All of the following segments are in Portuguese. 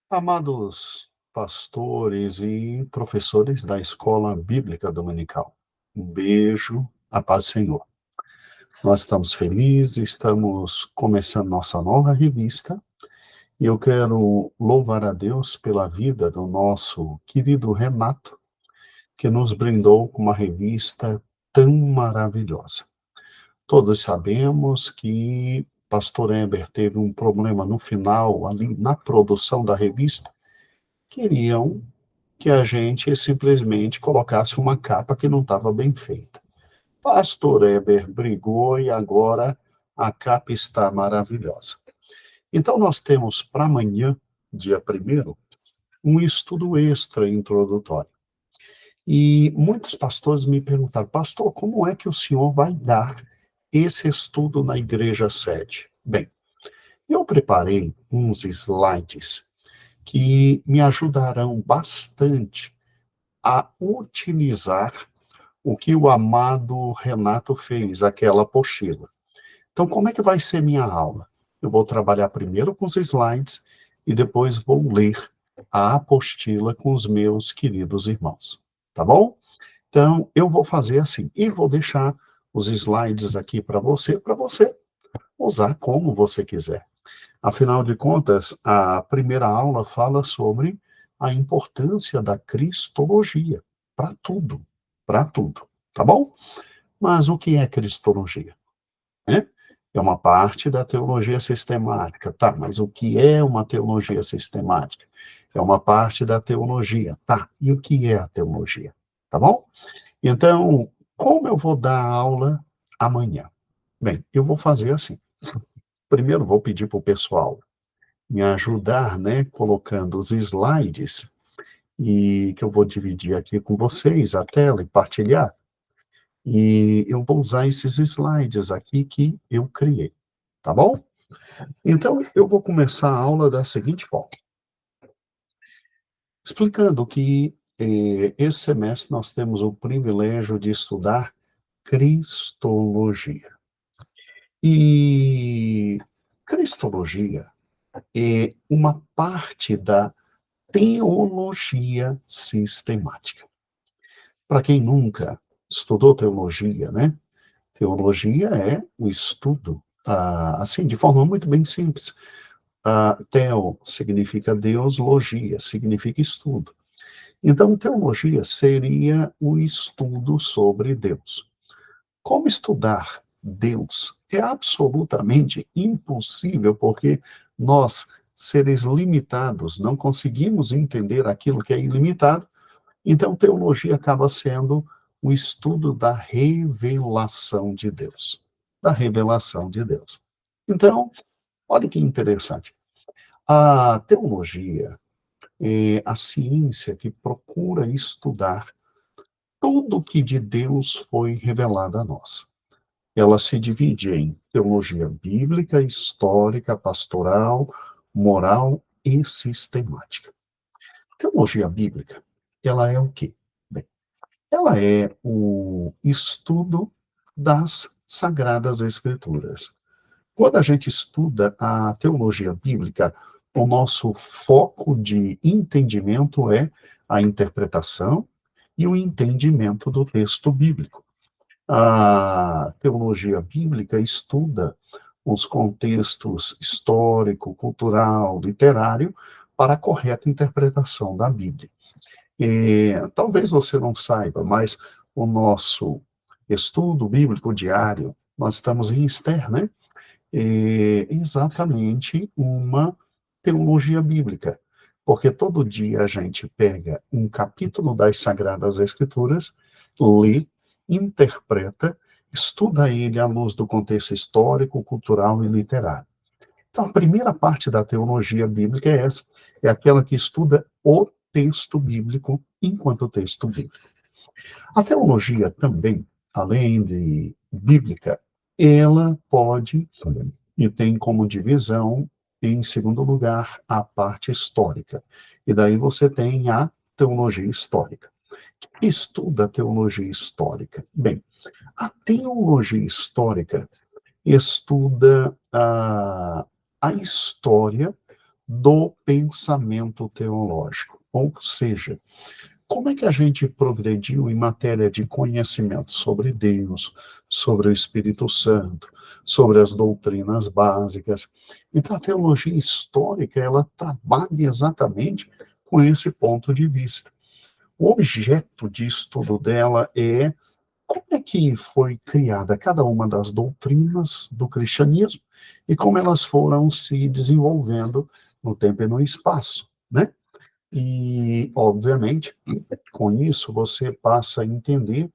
Amados pastores e professores da Escola Bíblica Dominical, um beijo, a paz do Senhor. Nós estamos felizes, estamos começando nossa nova revista e eu quero louvar a Deus pela vida do nosso querido Renato, que nos brindou com uma revista tão maravilhosa. Todos sabemos que Pastor Heber teve um problema no final, ali na produção da revista. Queriam que a gente simplesmente colocasse uma capa que não estava bem feita. Pastor Eber brigou e agora a capa está maravilhosa. Então, nós temos para amanhã, dia 1º, um estudo extra introdutório. E muitos pastores me perguntaram, pastor, como é que o senhor vai dar esse estudo na igreja sede? Bem, eu preparei uns slides que me ajudarão bastante a utilizar o que o amado Renato fez, aquela apostila. Então, como é que vai ser minha aula? Eu vou trabalhar primeiro com os slides e depois vou ler a apostila com os meus queridos irmãos, tá bom? Então, eu vou fazer assim, e vou deixar os slides aqui para você usar como você quiser. Afinal de contas, a primeira aula fala sobre a importância da cristologia para tudo, tá bom? Mas o que é cristologia? Né? É uma parte da teologia sistemática, tá? Mas o que é uma teologia sistemática? É uma parte da teologia, tá? E o que é a teologia? Tá bom? Então, como eu vou dar a aula amanhã? Bem, eu vou fazer assim. Primeiro, vou pedir para o pessoal me ajudar, né, colocando os slides, e que eu vou dividir aqui com vocês a tela e partilhar. E eu vou usar esses slides aqui que eu criei, tá bom? Então, eu vou começar a aula da seguinte forma, explicando que esse semestre nós temos o privilégio de estudar Cristologia. E Cristologia é uma parte da teologia sistemática. Para quem nunca estudou teologia, né? Teologia é o estudo, assim, de forma muito bem simples. Teo significa Deus, logia significa estudo. Então, teologia seria o estudo sobre Deus. Como estudar Deus é absolutamente impossível, porque nós, seres limitados, não conseguimos entender aquilo que é ilimitado. Então, teologia acaba sendo o estudo da revelação de Deus. Da revelação de Deus. Então, olha que interessante. A teologia é a ciência que procura estudar tudo que de Deus foi revelado a nós. Ela se divide em teologia bíblica, histórica, pastoral, moral e sistemática. Teologia bíblica, ela é o quê? Bem, ela é o estudo das Sagradas Escrituras. Quando a gente estuda a teologia bíblica, o nosso foco de entendimento é a interpretação e o entendimento do texto bíblico. A teologia bíblica estuda os contextos histórico, cultural, literário para a correta interpretação da Bíblia. Talvez você não saiba, mas o nosso estudo bíblico diário, nós estamos em Esther, né? É exatamente uma teologia bíblica, porque todo dia a gente pega um capítulo das Sagradas Escrituras, lê, interpreta, estuda ele à luz do contexto histórico, cultural e literário. Então, a primeira parte da teologia bíblica é essa, é aquela que estuda o texto bíblico enquanto texto bíblico. A teologia também, além de bíblica, ela pode e tem como divisão, em segundo lugar, a parte histórica. E daí você tem a teologia histórica. Que estuda a teologia histórica? Bem, a teologia histórica estuda a história do pensamento teológico. Ou seja, como é que a gente progrediu em matéria de conhecimento sobre Deus, sobre o Espírito Santo, sobre as doutrinas básicas? Então, a teologia histórica, ela trabalha exatamente com esse ponto de vista. O objeto de estudo dela é como é que foi criada cada uma das doutrinas do cristianismo e como elas foram se desenvolvendo no tempo e no espaço, né? E, obviamente, com isso você passa a entender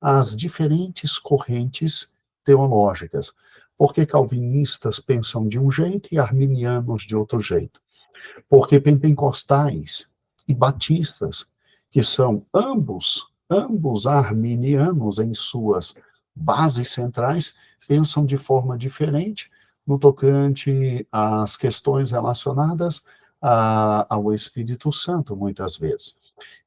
as diferentes correntes teológicas. Porque calvinistas pensam de um jeito e arminianos de outro jeito. Porque pentecostais e batistas, que são ambos arminianos em suas bases centrais, pensam de forma diferente no tocante às questões relacionadas ao Espírito Santo, muitas vezes.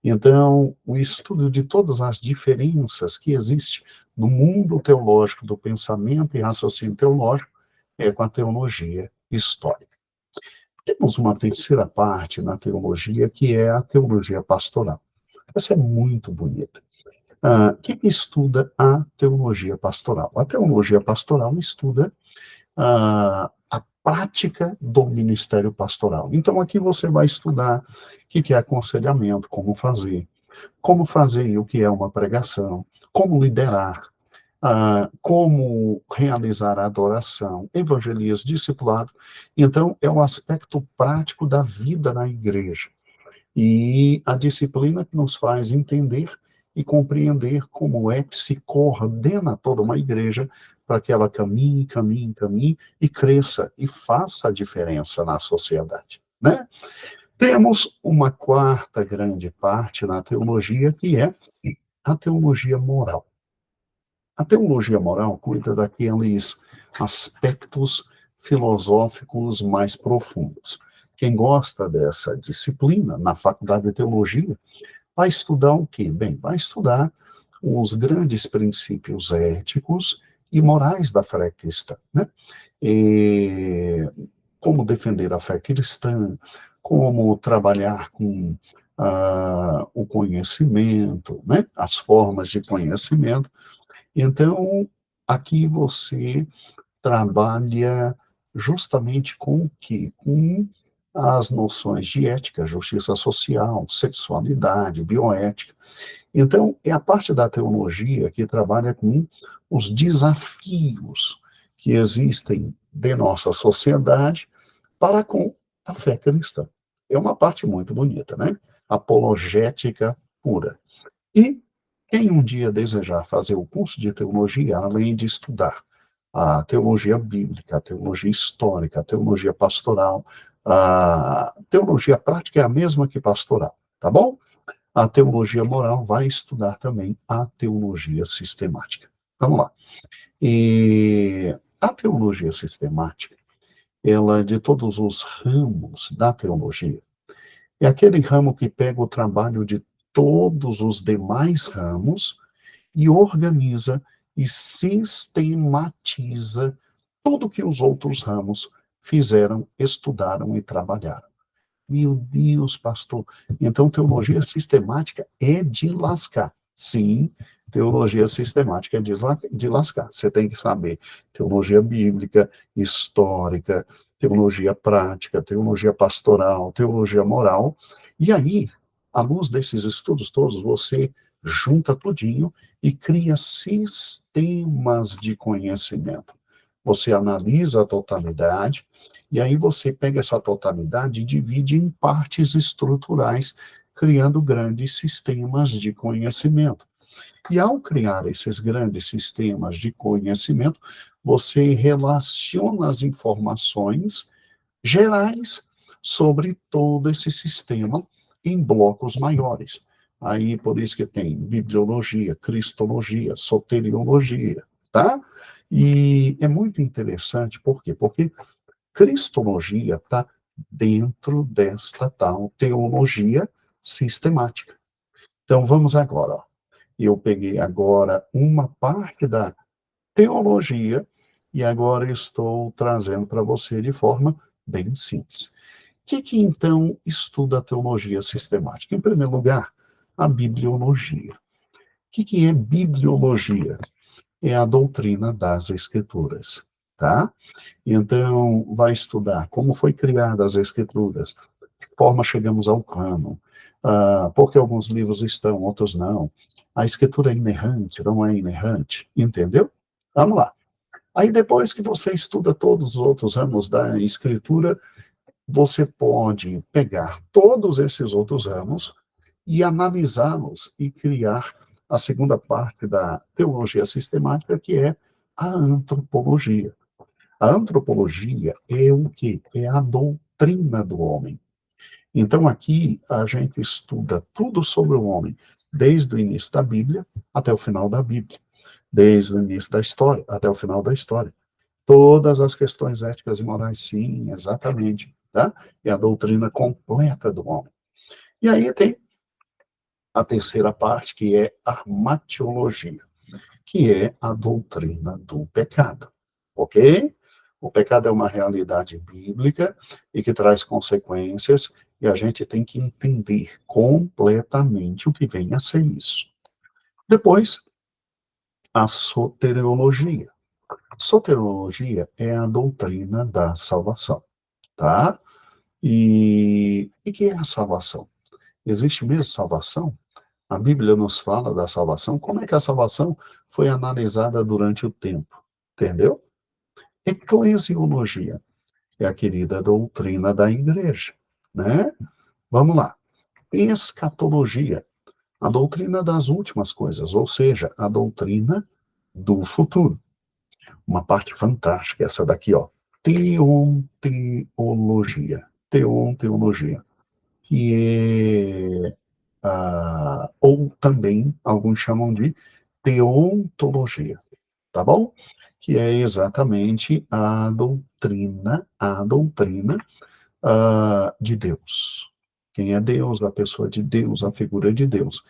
Então, o estudo de todas as diferenças que existem no mundo teológico do pensamento e raciocínio teológico é com a teologia histórica. Temos uma terceira parte na teologia, que é a teologia pastoral. Essa é muito bonita. Quem estuda a teologia pastoral? A teologia pastoral estuda a prática do ministério pastoral. Então, aqui você vai estudar o que é aconselhamento, como fazer e o que é uma pregação, como liderar, como realizar a adoração, evangelismo, discipulado. Então, é um aspecto prático da vida na igreja. E a disciplina que nos faz entender e compreender como é que se coordena toda uma igreja para que ela caminhe, caminhe, caminhe e cresça e faça a diferença na sociedade, né? Temos uma quarta grande parte na teologia, que é a teologia moral. A teologia moral cuida daqueles aspectos filosóficos mais profundos. Quem gosta dessa disciplina na faculdade de teologia vai estudar o quê? Bem, vai estudar os grandes princípios éticos e morais da fé cristã, né? E como defender a fé cristã, como trabalhar com o conhecimento, né? As formas de conhecimento. Então, aqui você trabalha justamente com o quê? Com as noções de ética, justiça social, sexualidade, bioética. Então, é a parte da teologia que trabalha com os desafios que existem de nossa sociedade para com a fé cristã. É uma parte muito bonita, né? Apologética pura. E quem um dia desejar fazer o curso de teologia, além de estudar a teologia bíblica, a teologia histórica, a teologia pastoral, a teologia prática é a mesma que pastoral, tá bom? A teologia moral vai estudar também a teologia sistemática. Vamos lá. E a teologia sistemática, ela, de todos os ramos da teologia, é aquele ramo que pega o trabalho de todos os demais ramos e organiza e sistematiza tudo que os outros ramos fizeram, estudaram e trabalharam. Meu Deus, pastor. Então, teologia sistemática é de lascar. Sim, teologia sistemática é de lascar. Você tem que saber teologia bíblica, histórica, teologia prática, teologia pastoral, teologia moral. E aí, à luz desses estudos todos, você junta tudinho e cria sistemas de conhecimento. Você analisa a totalidade, e aí você pega essa totalidade e divide em partes estruturais, criando grandes sistemas de conhecimento. E ao criar esses grandes sistemas de conhecimento, você relaciona as informações gerais sobre todo esse sistema em blocos maiores. Aí, por isso que tem bibliologia, cristologia, soteriologia, tá? E é muito interessante, por quê? Porque cristologia está dentro desta tal teologia sistemática. Então, vamos agora. Ó. Eu peguei agora uma parte da teologia e agora estou trazendo para você de forma bem simples. que então estuda a teologia sistemática? Em primeiro lugar, a bibliologia. Que é bibliologia? É a doutrina das Escrituras, tá? Então, vai estudar como foi criada as Escrituras, de que forma chegamos ao cânon, por que alguns livros estão, outros não. A Escritura é inerrante, não é inerrante, entendeu? Vamos lá. Aí, depois que você estuda todos os outros ramos da Escritura, você pode pegar todos esses outros ramos e analisá-los e criar a segunda parte da teologia sistemática, que é a antropologia. A antropologia é o quê? É a doutrina do homem. Então, aqui a gente estuda tudo sobre o homem, desde o início da Bíblia até o final da Bíblia, desde o início da história até o final da história. Todas as questões éticas e morais, sim, exatamente, tá? É a doutrina completa do homem. E aí tem a terceira parte, que é a matiologia, que é a doutrina do pecado, ok? O pecado é uma realidade bíblica e que traz consequências, e a gente tem que entender completamente o que vem a ser isso. Depois, a soteriologia. Soteriologia é a doutrina da salvação, tá? E que é a salvação? Existe mesmo salvação? A Bíblia nos fala da salvação. Como é que a salvação foi analisada durante o tempo? Entendeu? Eclesiologia é a querida doutrina da igreja, né? Vamos lá. Escatologia, a doutrina das últimas coisas, ou seja, a doutrina do futuro. Uma parte fantástica, essa daqui, ó. Teonteologia. Teonteologia. Que é ou também alguns chamam de teontologia, tá bom? Que é exatamente a doutrina de Deus. Quem é Deus, a pessoa de Deus, a figura de Deus.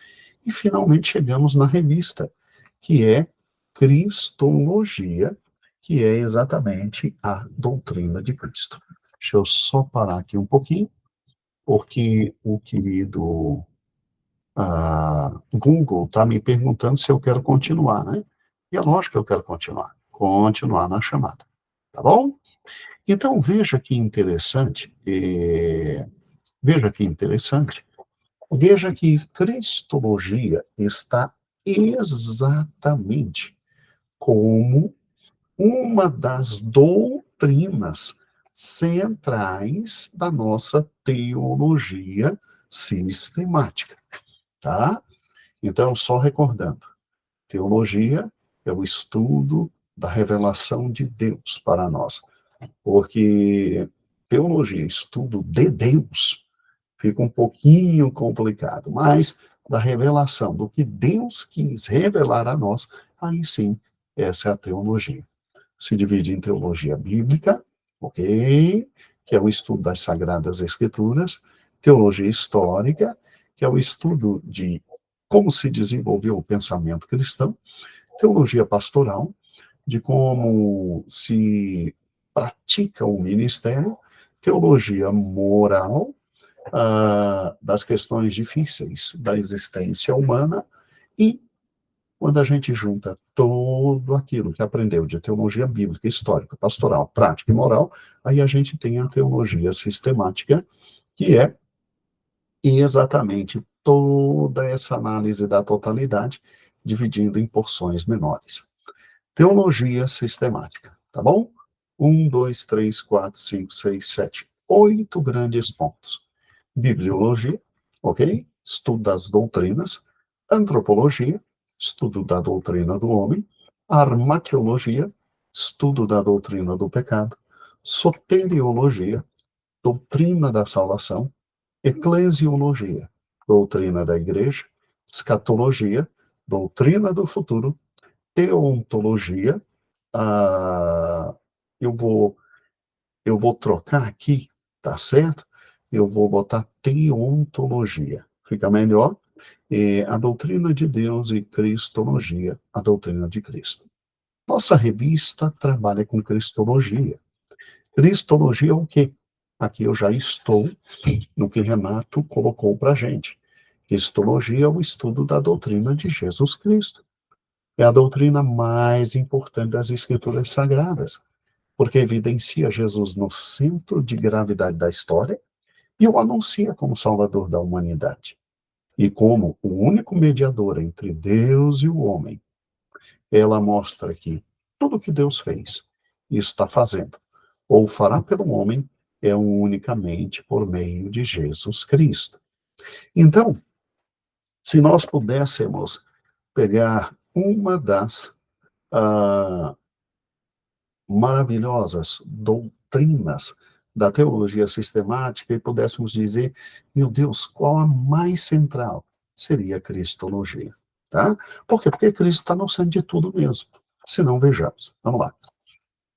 E finalmente chegamos na revista, que é Cristologia, que é exatamente a doutrina de Cristo. Deixa eu só parar aqui um pouquinho, porque o querido Google está me perguntando se eu quero continuar, né? E é lógico que eu quero continuar na chamada, tá bom? Então veja que cristologia está exatamente como uma das doutrinas centrais da nossa teologia sistemática, tá? Então, só recordando, teologia é o estudo da revelação de Deus para nós, porque teologia, estudo de Deus, fica um pouquinho complicado, mas da revelação do que Deus quis revelar a nós, aí sim, essa é a teologia. Se divide em teologia bíblica, ok? Que é o estudo das Sagradas Escrituras, teologia histórica, que é o estudo de como se desenvolveu o pensamento cristão, teologia pastoral, de como se pratica o ministério, teologia moral, das questões difíceis da existência humana, e quando a gente junta tudo aquilo que aprendeu de teologia bíblica, histórica, pastoral, prática e moral, aí a gente tem a teologia sistemática, que é exatamente toda essa análise da totalidade, dividindo em porções menores. Teologia sistemática, tá bom? 8 grandes pontos. Bibliologia, ok? Estudo das doutrinas. Antropologia, estudo da doutrina do homem. Armatiologia, estudo da doutrina do pecado. Soteriologia, doutrina da salvação. Eclesiologia, doutrina da igreja. Escatologia, doutrina do futuro. Teontologia, ah, eu vou eu vou trocar aqui, tá certo? Eu vou botar teontologia. Fica melhor. A doutrina de Deus e cristologia, a doutrina de Cristo. Nossa revista trabalha com cristologia. Cristologia é o quê? aqui eu já estou no que Renato colocou para a gente. Histologia é o estudo da doutrina de Jesus Cristo. É a doutrina mais importante das Escrituras Sagradas, porque evidencia Jesus no centro de gravidade da história e o anuncia como Salvador da humanidade. E como o único mediador entre Deus e o homem, ela mostra que tudo que Deus fez e está fazendo, ou fará pelo homem, é unicamente por meio de Jesus Cristo. Então, se nós pudéssemos pegar uma das maravilhosas doutrinas da teologia sistemática e pudéssemos dizer, meu Deus, qual a mais central? Seria a cristologia. Tá? Por quê? Porque Cristo está no centro de tudo mesmo. Se não, vejamos. Vamos lá.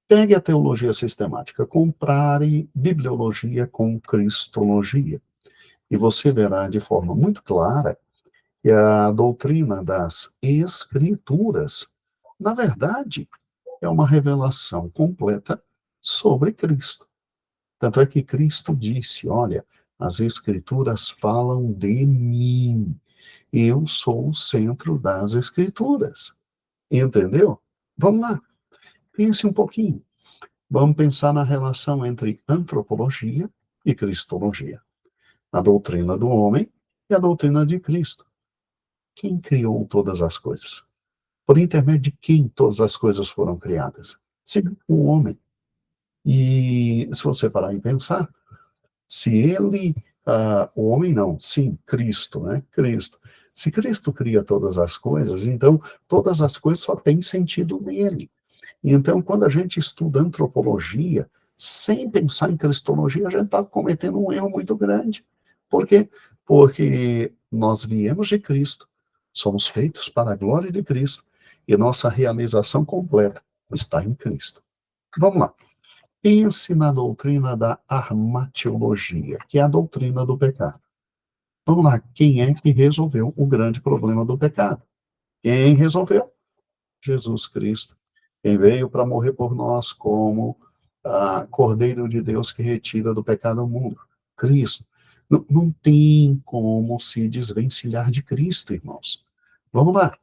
Pegue a teologia sistemática, compare bibliologia com cristologia, e você verá de forma muito clara que a doutrina das escrituras, na verdade, é uma revelação completa sobre Cristo. Tanto é que Cristo disse, olha, as escrituras falam de mim, eu sou o centro das escrituras. Entendeu? Vamos lá, pense um pouquinho. Vamos pensar na relação entre antropologia e cristologia. A doutrina do homem e a doutrina de Cristo. Quem criou todas as coisas? Por intermédio de quem todas as coisas foram criadas? Sim, o homem. E se você parar e pensar, se ele, o homem não, sim, Cristo, né? Cristo. Se Cristo cria todas as coisas, então todas as coisas só têm sentido nele. Então, quando a gente estuda antropologia, sem pensar em cristologia, a gente está cometendo um erro muito grande. Por quê? Porque nós viemos de Cristo, somos feitos para a glória de Cristo, e nossa realização completa está em Cristo. Vamos lá. Pense na doutrina da armatiologia, que é a doutrina do pecado. Vamos lá, quem é que resolveu o grande problema do pecado? Quem resolveu? Jesus Cristo. Quem veio para morrer por nós como Cordeiro de Deus que retira do pecado o mundo. Cristo. Não, não tem como se desvencilhar de Cristo, irmãos. Vamos lá.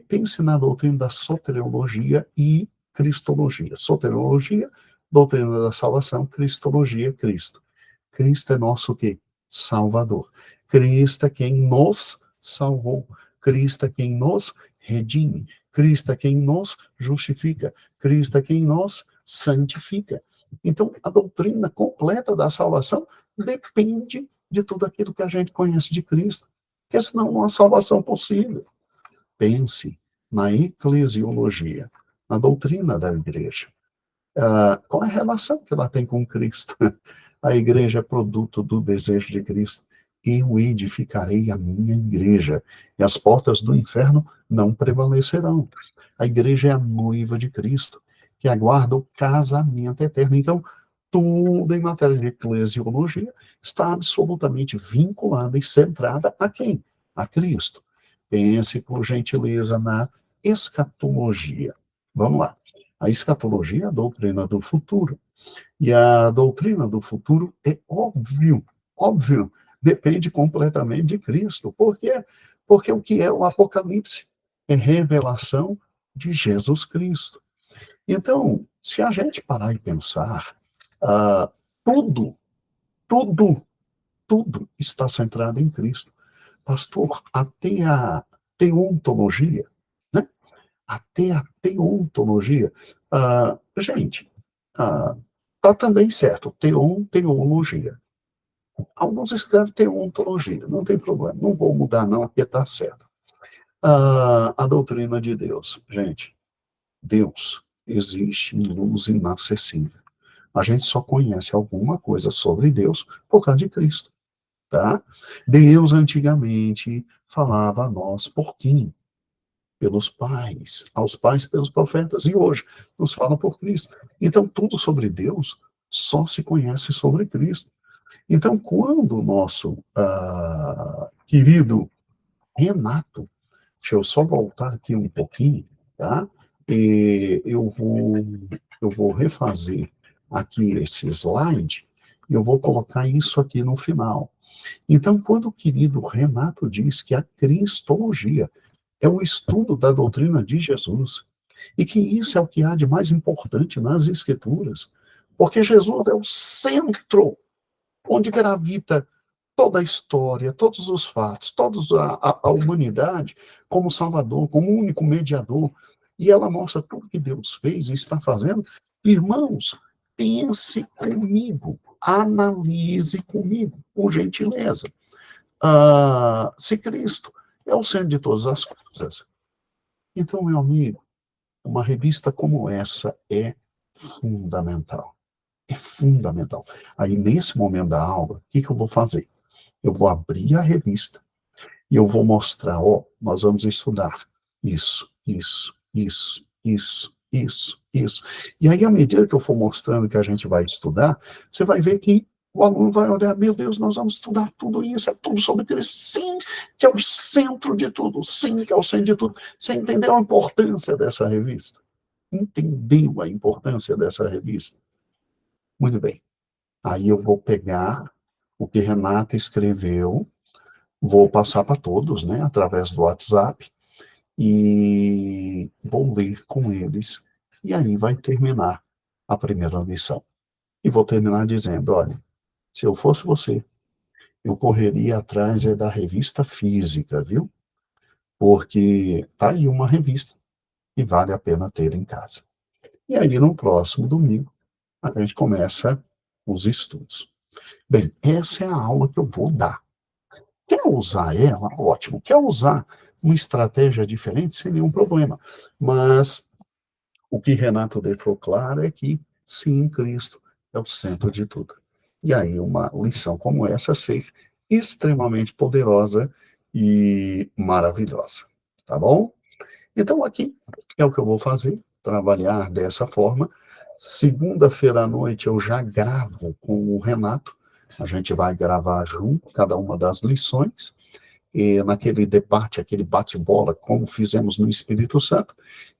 Pense na doutrina da soteriologia e cristologia. Soteriologia, doutrina da salvação, cristologia, Cristo. Cristo é nosso o quê? Salvador. Cristo é quem nos salvou. Cristo é quem nos redime. Cristo é quem nos justifica. Cristo é quem nos santifica. Então, a doutrina completa da salvação depende de tudo aquilo que a gente conhece de Cristo. Porque senão não há salvação possível. Pense na eclesiologia, na doutrina da igreja. Qual é a relação que ela tem com Cristo? A igreja é produto do desejo de Cristo. Eu edificarei a minha igreja, e as portas do inferno não prevalecerão. A igreja é a noiva de Cristo, que aguarda o casamento eterno. Então, tudo em matéria de eclesiologia está absolutamente vinculada e centrada a quem? A Cristo. Pense, por gentileza, na escatologia. Vamos lá. A escatologia é a doutrina do futuro. E a doutrina do futuro é óbvio, depende completamente de Cristo. Por quê? Porque o que é o Apocalipse? É revelação de Jesus Cristo. Então, se a gente parar e pensar, ah, tudo, tudo, tudo está centrado em Cristo. Pastor, até a teontologia, né? Até a teontologia. Gente, tá também certo, teologia. Alguns escrevem teontologia, não tem problema, não vou mudar não, porque está certo. A doutrina de Deus, gente, Deus existe em luz inacessível. A gente só conhece alguma coisa sobre Deus por causa de Cristo, tá? Deus antigamente falava a nós por quem? Pelos pais, aos pais pelos profetas, e hoje nos fala por Cristo. Então, tudo sobre Deus só se conhece sobre Cristo. Então, quando o nosso querido Renato, deixa eu só voltar aqui um pouquinho, tá? E eu vou refazer aqui esse slide, E eu vou colocar isso aqui no final. Então, quando o querido Renato diz que a cristologia é o estudo da doutrina de Jesus, e que isso é o que há de mais importante nas Escrituras, porque Jesus é o centro onde gravita toda a história, todos os fatos, toda a humanidade como Salvador, como único mediador, e ela mostra tudo que Deus fez e está fazendo. Irmãos, pense comigo, analise comigo, por gentileza. Se Cristo é o centro de todas as coisas, então, meu amigo, uma revista como essa é fundamental. É fundamental. Aí, nesse momento da aula, o que eu vou fazer? Eu vou abrir a revista e eu vou mostrar, ó, nós vamos estudar isso. E aí, à medida que eu for mostrando que a gente vai estudar, você vai ver que o aluno vai olhar, meu Deus, nós vamos estudar tudo isso, é tudo sobre Cristo. Sim, que é o centro de tudo. Sim, que é o centro de tudo. Você entendeu a importância dessa revista? Entendeu a importância dessa revista? Muito bem. Aí eu vou pegar o que Renata escreveu, vou passar para todos, né, através do WhatsApp, e vou ler com eles, e aí vai terminar a primeira lição. E vou terminar dizendo, olha, se eu fosse você, eu correria atrás da revista física, viu? Porque tá aí uma revista e vale a pena ter em casa. E aí, no próximo domingo, a gente começa os estudos. Bem, essa é a aula que eu vou dar. Quer usar ela? Ótimo. Quer usar uma estratégia diferente? Sem nenhum problema. Mas o que Renato deixou claro é que, sim, Cristo é o centro de tudo. E aí, uma lição como essa ser extremamente poderosa e maravilhosa. Tá bom? Então, aqui é o que eu vou fazer, trabalhar dessa forma. Segunda-feira à noite eu já gravo com o Renato. A gente vai gravar junto cada uma das lições, e naquele debate, aquele bate-bola, como fizemos no Espírito Santo,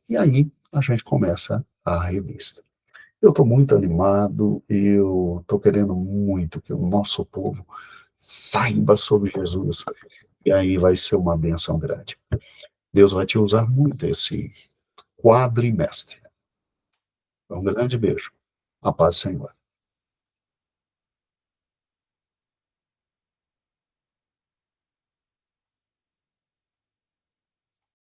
e aí a gente começa a revista. Eu estou muito animado, eu estou querendo muito que o nosso povo saiba sobre Jesus, e aí vai ser uma benção grande. Deus vai te usar muito esse quadrimestre. Um grande beijo. A paz, Senhor.